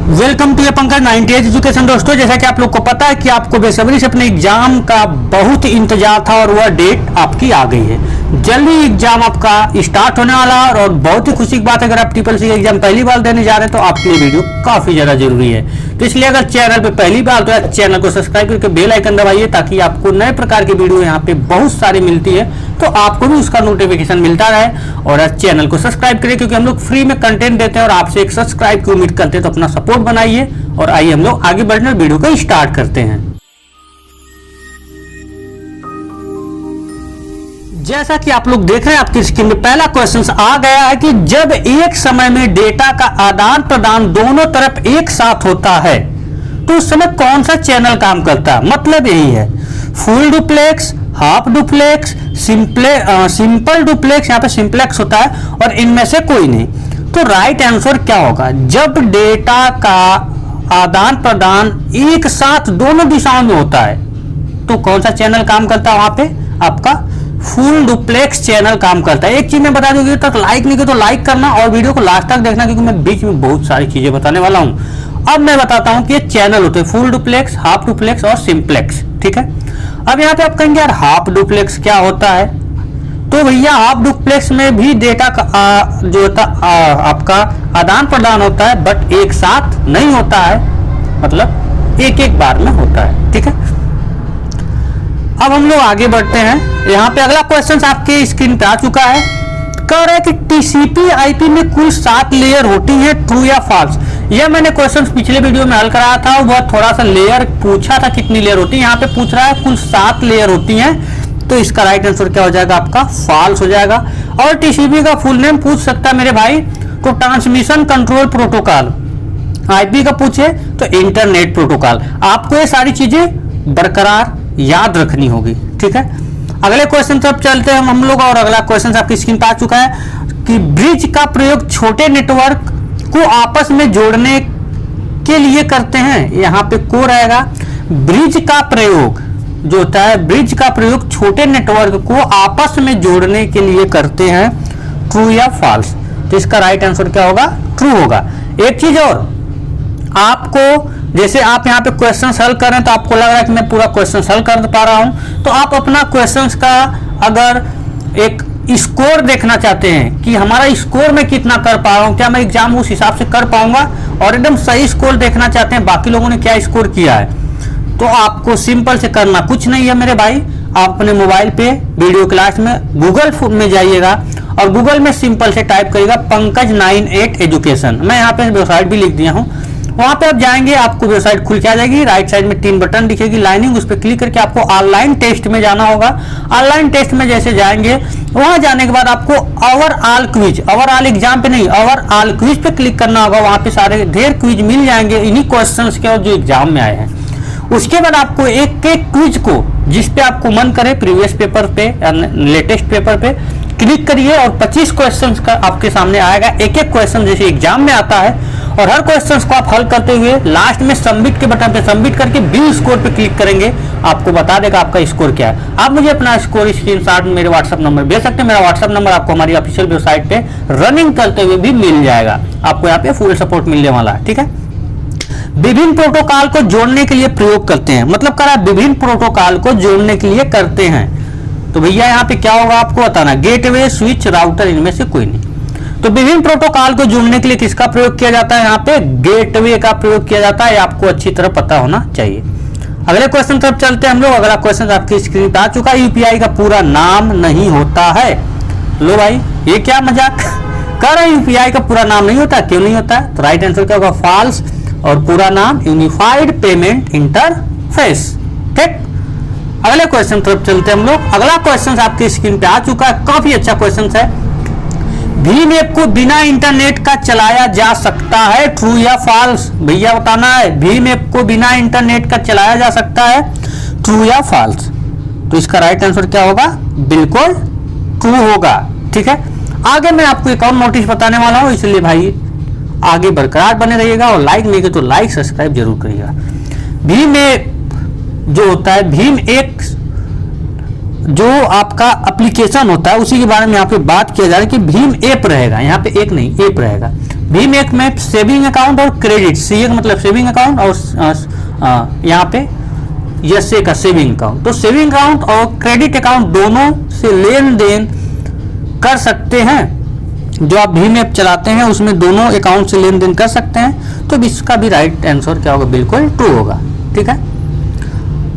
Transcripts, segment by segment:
Welcome to Pankaj 98 education. दोस्तों, जैसा कि आप लोग को पता है कि आपको बेसब्री से अपने एग्जाम का बहुत इंतजार था और वह डेट आपकी आ गई है। जल्दी एग्जाम आपका स्टार्ट होने वाला है और बहुत ही खुशी की बात है, अगर आप ट्रिपल सी एग्जाम पहली बार देने जा रहे हैं तो आपके लिए वीडियो काफी ज्यादा जरूरी है। तो इसलिए अगर चैनल पे पहली बार तो चैनल को सब्सक्राइब करके बेल आइकन दबाइए ताकि आपको नए प्रकार की वीडियो यहाँ पे बहुत सारी मिलती है, तो आपको भी उसका नोटिफिकेशन मिलता रहे। और चैनल को सब्सक्राइब करिए क्योंकि हम लोग फ्री में कंटेंट देते हैं और आपसे एक सब्सक्राइब की उम्मीद करते हैं। तो अपना सपोर्ट बनाइए और आइए हम लोग आगे बढ़ने वीडियो को स्टार्ट करते हैं। जैसा कि आप लोग देख रहे हैं आपकी स्क्रीन में पहला क्वेश्चन आ गया है कि जब एक समय में डेटा का आदान प्रदान दोनों तरफ एक साथ होता है तो उस समय कौन सा चैनल काम करता है। मतलब यही है, full duplex, half duplex, simple duplex, यहाँ पे सिंप्लेक्स होता है और इनमें से कोई नहीं। तो राइट आंसर क्या होगा, जब डेटा का आदान प्रदान एक साथ दोनों दिशाओं में होता है तो कौन सा चैनल काम करता है, वहां पे आपका फुल डुप्लेक्स चैनल काम करता है। एक चीज मैं बता दूं, वीडियो तक लाइक नहीं किया तो लाइक करना और वीडियो को लास्ट तक देखना क्योंकि मैं बीच में बहुत सारी चीजें बताने वाला हूं। अब मैं बताता हूं कि ये चैनल होते हैं फुल डुप्लेक्स, हाफ डुप्लेक्स और सिंप्लेक्स। ठीक है, अब यहाँ पे आप कहेंगे यार हाफ डुप्लेक्स क्या होता है, तो भैया हाफ डुप्लेक्स में भी डेटा का जो होता आपका आदान प्रदान होता है बट एक साथ नहीं होता है, मतलब एक एक बार में होता है। ठीक है, अब हम लोग आगे बढ़ते हैं। यहाँ पे अगला क्वेश्चन आपके स्क्रीन पे आ चुका है, कह रहा है कि टीसीपी आईपी में कुल 7 लेयर होती है, ट्रू या फॉल्स। यह मैंने क्वेश्चन पिछले वीडियो में हल कराया था, वह थोड़ा सा लेयर पूछा था कितनी लेयर होती है, यहाँ पे पूछ रहा है कुल 7 लेयर होती हैं, तो इसका राइट आंसर क्या हो जाएगा आपका फॉल्स हो जाएगा। और टीसीपी का फुल नेम पूछ सकता है मेरे भाई, तो ट्रांसमिशन कंट्रोल प्रोटोकॉल। आईपी का पूछे तो इंटरनेट प्रोटोकॉल। आपको ये सारी चीजें बरकरार याद रखनी होगी। ठीक है, अगले क्वेश्चन तब चलते हैं हम लोग। और अगला क्वेश्चन आपकी स्क्रीन पर आ चुका है कि ब्रिज का प्रयोग छोटे नेटवर्क को आपस में जोड़ने के लिए करते हैं। यहाँ पे को रहेगा, ब्रिज का प्रयोग जो होता है, ब्रिज का प्रयोग छोटे नेटवर्क को आपस में जोड़ने के लिए करते हैं, ट्रू या फॉल्स। तो इसका राइट आंसर क्या होगा, ट्रू होगा। एक चीज और, आपको जैसे आप यहाँ पे क्वेश्चन हल कर रहे हैं तो आपको लग रहा है कि मैं पूरा क्वेश्चन हल कर पा रहा हूं, तो आप अपना क्वेश्चंस का अगर एक स्कोर देखना चाहते हैं कि हमारा स्कोर मैं कितना कर पा रहा हूं, क्या मैं एग्जाम उस हिसाब से कर पाऊंगा, और एकदम सही स्कोर देखना चाहते हैं बाकी लोगों ने क्या स्कोर किया है, तो आपको सिंपल से करना कुछ नहीं है मेरे भाई। आप अपने मोबाइल पे वीडियो क्लास में गूगल में जाइएगा और गूगल में सिंपल से टाइप करिएगा पंकज 98 एजुकेशन। मैं यहाँ पे वेबसाइट भी लिख दिया हूँ, वहां पे आप जाएंगे आपको वेबसाइट खुल के आ जाएगी। राइट साइड में 3 बटन दिखेगी लाइनिंग, उस पर क्लिक करके आपको ऑनलाइन टेस्ट में जाना होगा। ऑनलाइन टेस्ट में जैसे जाएंगे, वहां जाने के बाद आपको ओवरऑल क्विज, ओवरऑल एग्जाम पे नहीं, ओवरऑल क्विज पे क्लिक करना होगा। वहां पे सारे ढेर क्विज मिल जाएंगे इन्हीं क्वेश्चंस के और जो एग्जाम में आए हैं। उसके बाद आपको एक एक क्विज को जिस पे आपको मन करे, प्रीवियस पेपर पे या लेटेस्ट पेपर पे क्लिक करिए और 25 क्वेश्चंस का आपके सामने आएगा। एक एक क्वेश्चन जैसे एग्जाम में आता है और हर क्वेश्चंस को आप हल करते हुए लास्ट में सबमिट के बटन पे सबमिट करके व्यू स्कोर पे क्लिक करेंगे, आपको बता देगा आपका स्कोर क्या है। आप मुझे अपना स्कोर स्क्रीनशॉट मेरे व्हाट्सएप नंबर भेज सकते हैं। मेरा व्हाट्सएप नंबर आपको हमारी ऑफिशियल वेबसाइट पे रनिंग करते हुए भी मिल जाएगा, आपको यहाँ पे फुल सपोर्ट मिलने वाला है। ठीक है, विभिन्न प्रोटोकॉल को जोड़ने के लिए प्रयोग करते हैं, मतलब करा विभिन्न प्रोटोकॉल को जोड़ने के लिए करते हैं, तो भैया यहाँ पे क्या होगा आपको बताना, गेटवे, स्विच, राउटर, इनमें से कोई नहीं। तो विभिन्न प्रोटोकॉल को जोड़ने के लिए किसका प्रयोग किया जाता है, यहाँ पे गेटवे का प्रयोग किया जाता है, आपको अच्छी तरह पता होना चाहिए। अगले क्वेश्चन तरफ चलते हैं हम लोग। अगला क्वेश्चन आपकी स्क्रीन पर आ चुका है, यूपीआई का पूरा नाम नहीं होता है। लो भाई, ये क्या मजाक कर रहे हैं, यूपीआई का पूरा नाम नहीं होता, क्यों नहीं होता है, तो राइट आंसर क्या होगा फॉल्स। और पूरा नाम यूनिफाइड पेमेंट इंटरफेस। ठीक, अगले क्वेश्चन तरफ चलते हैं हम लोग। अगला क्वेश्चन आपकी स्क्रीन पे आ चुका है, काफी अच्छा क्वेश्चन है, भीम ऐप को बिना इंटरनेट का चलाया जा सकता है, ट्रू या फॉल्स। भैया बताना है, भीम ऐप को बिना इंटरनेट का चलाया जा सकता है, ट्रू या फॉल्स। तो इसका राइट आंसर क्या होगा, बिल्कुल ट्रू होगा। ठीक है, आगे मैं आपको एक और नोटिस बताने वाला हूं, इसलिए भाई आगे बरकरार बने रहिएगा और लाइक नहीं किया तो लाइक सब्सक्राइब जरूर करिएगा। भीम ऐप जो होता है, भीम एक जो आपका एप्लीकेशन होता है उसी के बारे में यहाँ पे बात किया जा रहा है कि भीम ऐप रहेगा, यहाँ पे एक नहीं ऐप रहेगा। भीम ऐप में सेविंग अकाउंट और क्रेडिट, सी का मतलब सेविंग अकाउंट और यहाँ पे यस का सेविंग अकाउंट। तो सेविंग अकाउंट और क्रेडिट अकाउंट दोनों से लेन देन कर सकते हैं। जो आप भीम ऐप चलाते हैं उसमें दोनों अकाउंट से लेन देन कर सकते हैं। तो इसका भी राइट आंसर क्या होगा, बिल्कुल ट्रू होगा। ठीक है,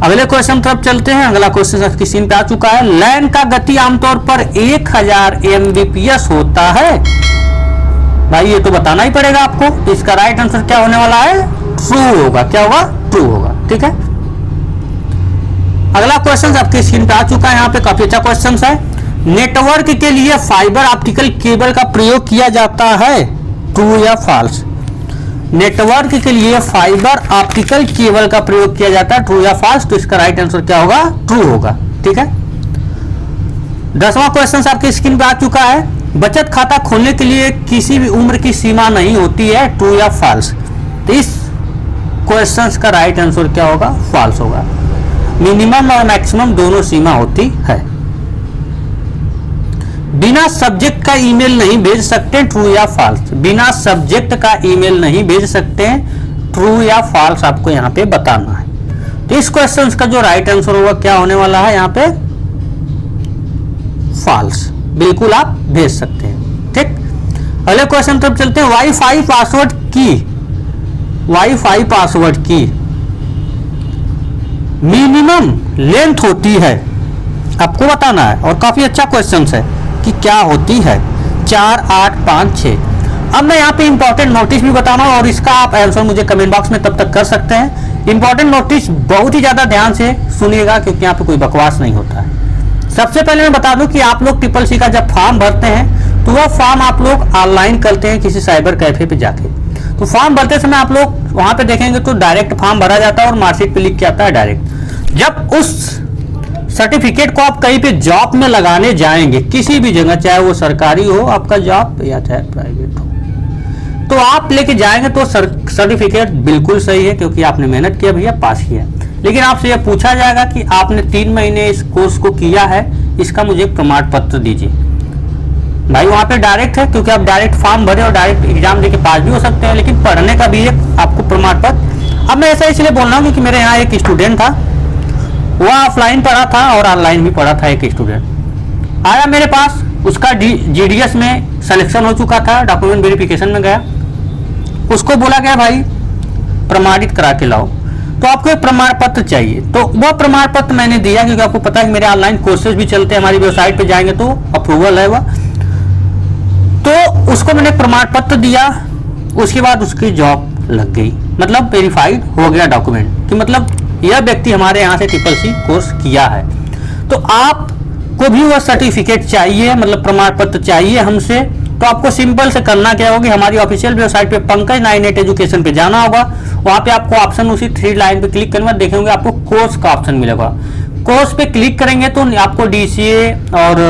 अगले क्वेश्चन तरफ चलते हैं। अगला क्वेश्चन आपकी स्क्रीन पे आ चुका है। लैन का गति आमतौर पर 1000 Mbps होता है। भाई ये तो बताना ही पड़ेगा आपको। तो इसका राइट आंसर क्या होने वाला है, ट्रू होगा। क्या होगा, ट्रू होगा। ठीक है, अगला क्वेश्चन आपके स्क्रीन पे आ चुका है। यहाँ पे काफी अच्छा क्वेश्चन है। नेटवर्क के लिए फाइबर ऑप्टिकल केबल का प्रयोग किया जाता है, ट्रू या फॉल्स। नेटवर्क के लिए फाइबर ऑप्टिकल केबल का प्रयोग किया जाता है, ट्रू या फॉल्स। तो इसका राइट आंसर क्या होगा, ट्रू होगा। ठीक है, 10वां क्वेश्चन आपके स्क्रीन पे आ चुका है। बचत खाता खोलने के लिए किसी भी उम्र की सीमा नहीं होती है, ट्रू या फॉल्स। तो इस क्वेश्चन का राइट आंसर क्या होगा, फॉल्स होगा। मिनिमम और मैक्सिमम दोनों सीमा होती है। बिना सब्जेक्ट का ईमेल नहीं भेज सकते, ट्रू या फॉल्स। बिना सब्जेक्ट का ईमेल नहीं भेज सकते, ट्रू या फॉल्स आपको यहाँ पे बताना है। तो इस क्वेश्चन का जो राइट आंसर होगा क्या होने वाला है, यहाँ पे फॉल्स। बिल्कुल आप भेज सकते हैं। ठीक, अगले क्वेश्चन तरफ चलते हैं। वाईफाई पासवर्ड की मिनिमम लेंथ होती है, आपको बताना है। और काफी अच्छा क्वेश्चन है कि क्या होती है, 4, 8, 5, 6। अब मैं यहाँ पे इंपॉर्टेंट नोटिस भी बताना और इसका आप आंसर मुझे कमेंट बॉक्स में तब तक कर सकते हैं। इंपॉर्टेंट नोटिस बहुत ही ज्यादा ध्यान से सुनिएगा क्योंकि यहाँ पे कोई बकवास नहीं होता है। सबसे पहले मैं बता दूं कि आप लोग CCC का जब फॉर्म भरते हैं तो वह फॉर्म आप लोग ऑनलाइन करते हैं किसी साइबर कैफे पे जाके। तो फॉर्म भरते समय आप लोग वहां पे देखेंगे तो डायरेक्ट फॉर्म भरा जाता है और मार्कशीट पे लिख के आता है डायरेक्ट। जब उस सर्टिफिकेट को आप कहीं पे जॉब में लगाने जाएंगे, किसी भी जगह, चाहे वो सरकारी हो आपका जॉब या चाहे प्राइवेट हो, तो आप लेके जाएंगे तो सर्टिफिकेट बिल्कुल सही है क्योंकि आपने मेहनत किया भैया, पास किया। लेकिन आपसे यह पूछा जाएगा कि आपने 3 महीने इस कोर्स को किया है, इसका मुझे प्रमाण पत्र दीजिए। भाई वहां पे डायरेक्ट है क्योंकि आप डायरेक्ट फॉर्म भरे और डायरेक्ट एग्जाम देके पास भी हो सकते हैं, लेकिन पढ़ने का भी एक आपको प्रमाण पत्र। अब मैं ऐसा इसलिए बोल रहा हूँ क्योंकि मेरे यहाँ एक स्टूडेंट था, वह ऑफलाइन पढ़ा था और ऑनलाइन भी पढ़ा था। एक स्टूडेंट आया मेरे पास, उसका GDS में सिलेक्शन हो चुका था, डॉक्यूमेंट वेरिफिकेशन में गया, उसको बोला गया भाई प्रमाणित करा के लाओ, तो आपको एक प्रमाण पत्र चाहिए। तो वह प्रमाण पत्र मैंने दिया क्योंकि आपको पता है कि मेरे ऑनलाइन कोर्सेज भी चलते हैं, हमारी वेबसाइट पे जाएंगे तो अप्रूवल है वह। तो उसको मैंने प्रमाण पत्र दिया, उसके बाद उसकी जॉब लग गई, मतलब वेरीफाइड हो गया डॉक्यूमेंट कि मतलब यह व्यक्ति हमारे यहाँ से CCC कोर्स किया है। तो आपको भी वह सर्टिफिकेट चाहिए, मतलब प्रमाण पत्र चाहिए हमसे। तो आपको सिंपल से करना क्या होगा, हमारी ऑफिशियल वेबसाइट पे Pankaj98 एजुकेशन पे जाना होगा। वहां पे आपको ऑप्शन उसी 3 लाइन पे क्लिक करने में देखेंगे आपको कोर्स का ऑप्शन मिलेगा। कोर्स पे क्लिक करेंगे तो आपको DCA और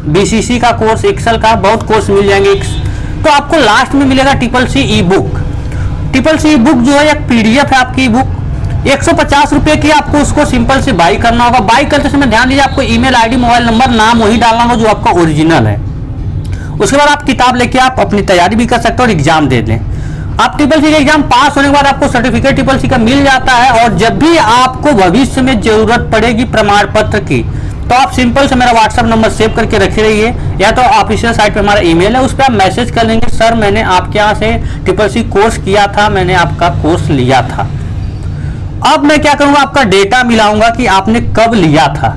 BCC का कोर्स, एक्सेल का बहुत कोर्स मिल जाएंगे। तो आपको लास्ट में मिलेगा CCC ई बुक। CCC ई बुक जो है एक PDF है आपकी ई बुक, 150 रुपए की। आपको उसको सिंपल से बाई करना होगा। बाई करते समय ध्यान दीजिए आपको ईमेल ID, मोबाइल नंबर, नाम वही डालना होगा जो आपका ओरिजिनल है। उसके बाद आप किताब लेके आप अपनी तैयारी भी कर सकते हो और एग्जाम दे दें। आप CCC का एग्जाम पास होने के बाद आपको सर्टिफिकेट CCC का मिल जाता है। और जब भी आपको भविष्य में जरूरत पड़ेगी प्रमाण पत्र की, तो आप सिंपल से मेरा WhatsApp नंबर सेव करके रखे रहिए, या तो ऑफिशियल साइट पे हमारा ईमेल है, उस पर आप मैसेज कर लेंगे, सर मैंने आपके यहाँ से CCC कोर्स किया था, मैंने आपका कोर्स लिया था। अब मैं क्या करूंगा, आपका डेटा मिलाऊंगा कि आपने कब लिया था,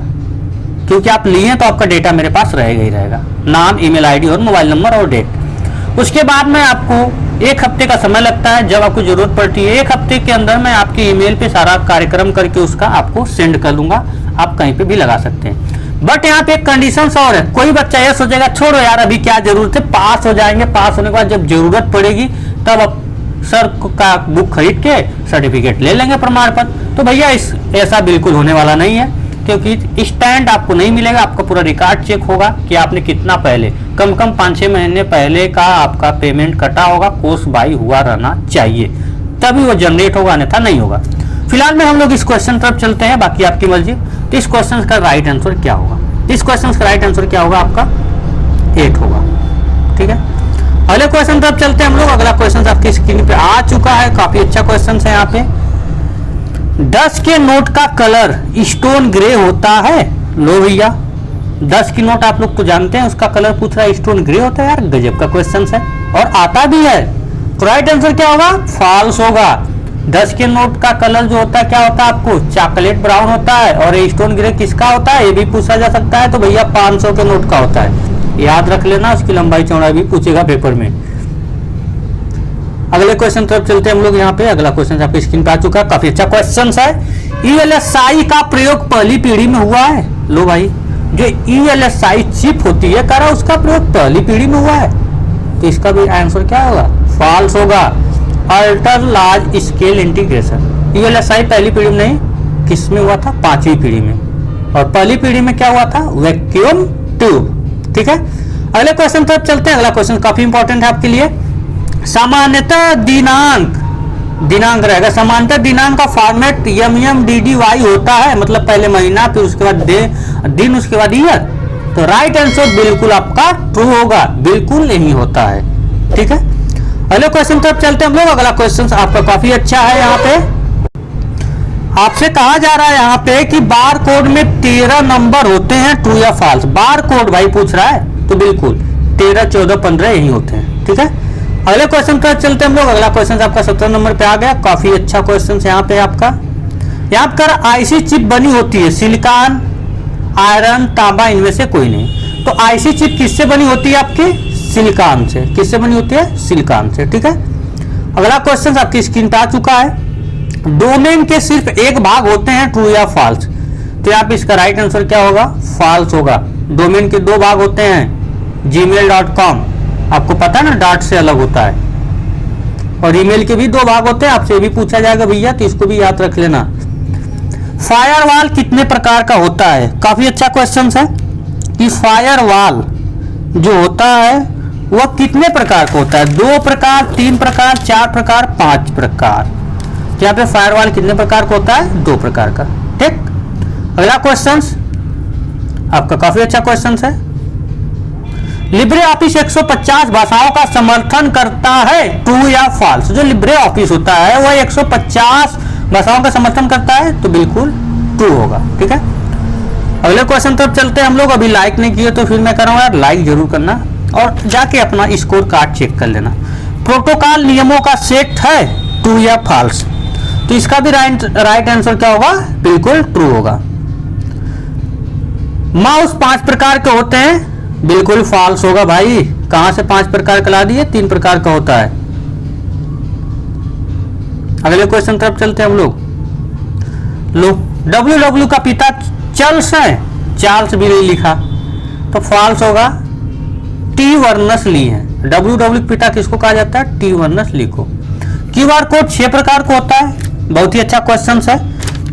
क्योंकि आप लिए तो आपका डेटा मेरे पास रहेगा ही रहेगा, नाम, ईमेल ID और मोबाइल नंबर और डेट। उसके बाद मैं आपको 1 हफ्ते का समय लगता है, जब आपको जरूरत पड़ती है 1 हफ्ते के अंदर मैं आपके ईमेल पे सारा कार्यक्रम करके उसका आपको सेंड कर दूंगा। आप कहीं पे भी लगा सकते हैं। बट यहाँ पे एक कंडीशन और है। कोई बच्चा यह सोचेगा छोड़ो यार अभी क्या जरूरत है, पास हो जाएंगे, पास होने के बाद जब जरूरत पड़ेगी तब आप सर का बुक खरीद के सर्टिफिकेट ले लेंगे, प्रमाण पत्र। तो भैया ऐसा बिल्कुल होने वाला नहीं है, क्योंकि स्टैंड आपको नहीं मिलेगा। आपका पूरा रिकॉर्ड चेक होगा कि आपने कितना पहले, कम 5-6 महीने पहले का आपका पेमेंट कटा होगा, कोर्स बाई हुआ रहना चाहिए, तभी वो जनरेट होगा, अन्यथा नहीं होगा। फिलहाल में हम लोग इस क्वेश्चन तरफ चलते हैं, बाकी आपकी मर्जी। तो इस क्वेश्चन का राइट आंसर क्या होगा, इस क्वेश्चन का राइट आंसर क्या होगा, आपका 8 होगा। ठीक है, अगले क्वेश्चन तरफ चलते हैं हम लोग। अगला क्वेश्चन आपकी स्क्रीन पे आ चुका है, काफी अच्छा क्वेश्चन है यहाँ पे। 10 के नोट का कलर स्टोन ग्रे होता है। लो भैया, 10 की नोट आप लोग तो जानते हैं, उसका कलर पूछ रहा है स्टोन ग्रे होता है। यार गजब का क्वेश्चन है और आता भी है। तो राइट आंसर क्या होगा? फॉल्स होगा। 10 के नोट का कलर जो होता है क्या होता है आपको? चॉकलेट ब्राउन होता है। और स्टोन ग्रे किसका होता है ये भी पूछा जा सकता है। तो भैया 500 के नोट का होता है, याद रख लेना, उसकी लंबाई चौड़ाई भी पूछेगा पेपर में। अगले क्वेश्चन तरफ चलते हैं हम लोग। यहाँ पे अगला क्वेश्चन आपकी स्क्रीन पे आ चुका है, काफी अच्छा क्वेश्चन है। ईएलएसआई का प्रयोग पहली पीढ़ी में हुआ है। लो भाई, जो ईएलएसआई चिप होती है कह रहा उसका प्रयोग पहली पीढ़ी में हुआ है। तो इसका भी आंसर क्या होगा? फॉल्स होगा। अल्ट्रा लार्ज स्केल इंटीग्रेशन, ईएलएसआई पहली पीढ़ी में नहीं, किस में हुआ था? 5वीं पीढ़ी में। और पहली पीढ़ी में क्या हुआ था? Vacuum tube. ठीक है, अगले क्वेश्चन तरफ चलते हैं। अगला क्वेश्चन काफी इंपॉर्टेंट है आपके लिए। सामान्यतः दिनांक रहेगा। सामान्यतः दिनांक का फॉर्मेट MMDDY होता है, मतलब पहले महीना, फिर उसके बाद दिन, उसके बाद ईयर। तो राइट आंसर बिल्कुल आपका ट्रू होगा, बिल्कुल नहीं होता है। ठीक है, अगले क्वेश्चन तरफ चलते हैं हम लोग। अगला क्वेश्चन आपका काफी अच्छा है। यहाँ पे आपसे कहा जा रहा है यहाँ पे कि बार कोड में 13 नंबर होते हैं, ट्रू या फॉल्स? बार कोड भाई पूछ रहा है, तो बिल्कुल 13, 14, 15 यही होते हैं। ठीक है, अगले क्वेश्चन पर चलते हैं हम लोग। अगला क्वेश्चन आपका 17 नंबर पे आ गया, काफी अच्छा क्वेश्चन है यहाँ पे आपका। यहाँ पर आईसी चिप बनी होती है, सिलिकॉन, आयरन, तांबा, इनमें से कोई नहीं। तो आईसी चिप किससे बनी होती है आपकी? सिलिकॉन से। किससे बनी होती है? सिलिकॉन से। ठीक है, अगला क्वेश्चन आपकी स्क्रीन पे आ चुका है। डोमेन के सिर्फ एक भाग होते हैं, ट्रू या फॉल्स? तो यहाँ पे इसका राइट आंसर क्या होगा? फॉल्स होगा। डोमेन के 2 भाग होते हैं, gmail.com, आपको पता है ना, डॉट से अलग होता है। और ईमेल के भी 2 भाग होते हैं, आपसे भी पूछा जाएगा भैया, तो इसको भी याद रख लेना। फायरवॉल कितने प्रकार का होता है? काफी अच्छा क्वेश्चन है कि फायरवॉल जो होता है वह कितने प्रकार का होता है? 2 प्रकार, 3 प्रकार, 4 प्रकार, 5 प्रकार। यहाँ पे फायरवॉल कितने प्रकार का होता है? 2 प्रकार का। ठीक, अगला क्वेश्चन आपका काफी अच्छा क्वेश्चन है। लिब्रे ऑफिस 150 भाषाओं का समर्थन करता है, ट्रू या फॉल्स? जो लिब्रे ऑफिस होता है वह 150 भाषाओं का समर्थन करता है, तो बिल्कुल ट्रू होगा। ठीक है, अगले क्वेश्चन तरफ चलते हैं हम लोग। अभी लाइक नहीं किए तो फिर मैं कर रहा हूँ यार, लाइक जरूर करना और जाके अपना स्कोर कार्ड चेक कर लेना। प्रोटोकॉल नियमों का सेट है, ट्रू या फॉल्स? तो इसका भी राइट आंसर क्या होगा? बिल्कुल ट्रू होगा। माउस 5 प्रकार के होते हैं, बिल्कुल फॉल्स होगा भाई। कहां से 5 प्रकार का ला दिए? 3 प्रकार का होता है। अगले क्वेश्चन तरफ चलते हैं हम लोग। लो, WW का पिता चार्ल्स है, चार्ल्स भी नहीं लिखा, तो फॉल्स होगा। टी वर्नस ली है। WW का पिता किसको कहा जाता है? टी वर्नस ली को। QR कोड 6 प्रकार का होता है, बहुत ही अच्छा क्वेश्चन है।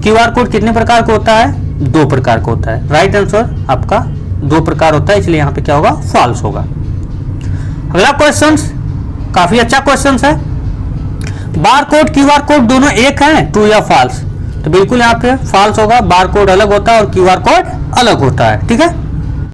QR कोड कितने प्रकार का होता है? 2 प्रकार का होता है। राइट आंसर आपका 2 प्रकार होता है, इसलिए यहाँ पे क्या होगा? फॉल्स होगा। अगला क्वेश्चन काफी अच्छा क्वेश्चन है। बार कोड, QR कोड दोनों एक हैं, ट्रू या फॉल्स? तो बिल्कुल यहाँ पे फॉल्स होगा। बार कोड अलग होता है और QR कोड अलग होता है। ठीक है,